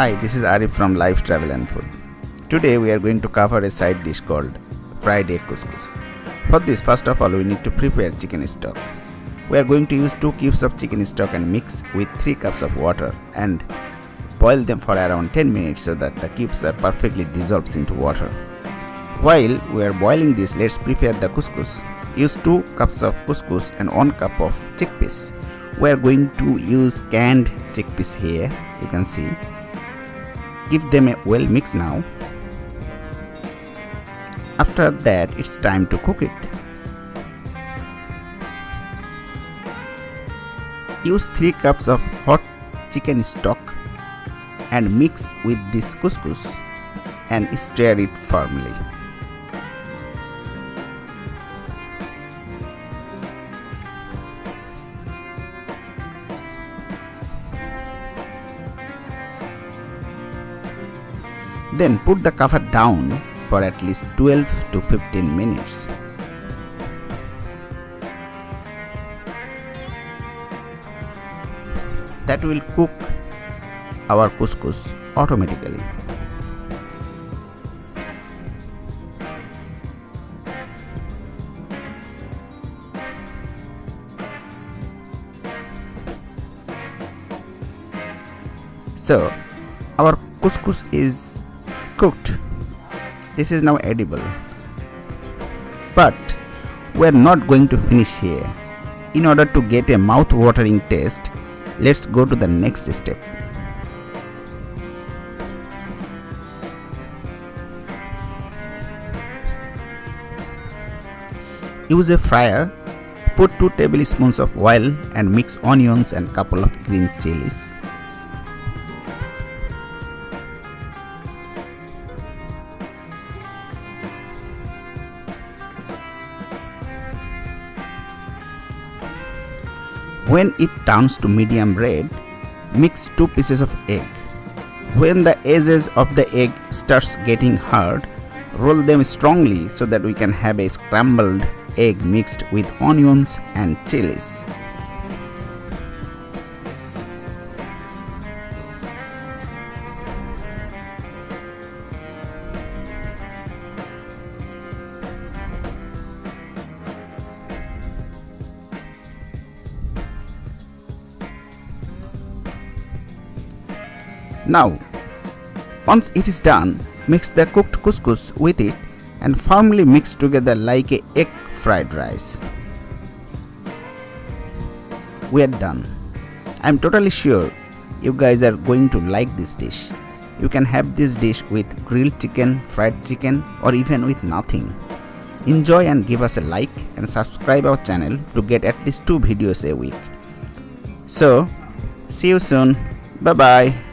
Hi, this is Arif from Life Travel and Food. Today we are going to cover a side dish called fried egg couscous. For this, first of all, we need to prepare chicken stock. We are going to use 2 cubes of chicken stock and mix with 3 cups of water and boil them for around 10 minutes so that the cubes are perfectly dissolved into water. While we are boiling this, let's prepare the couscous. Use 2 cups of couscous and 1 cup of chickpeas. We are going to use canned chickpeas here, you can see. Give them a well mix now. After that, it's time to cook it. Use 3 cups of hot chicken stock and mix with this couscous and stir it firmly. Then put the cover down for at least 12 to 15 minutes. That will cook our couscous automatically. So our couscous is cooked. This is now edible. But we are not going to finish here. In order to get a mouth-watering taste, let's go to the next step. Use a fryer. Put 2 tablespoons of oil and mix onions and couple of green chilies. When it turns to medium red, mix 2 pieces of egg. When the edges of the egg starts getting hard, roll them strongly so that we can have a scrambled egg mixed with onions and chilies. Now, once it is done, mix the cooked couscous with it and firmly mix together like a egg fried rice. We are done. I am totally sure you guys are going to like this dish. You can have this dish with grilled chicken, fried chicken, or even with nothing. Enjoy and give us a like and subscribe our channel to get at least 2 videos a week. So, see you soon. Bye bye.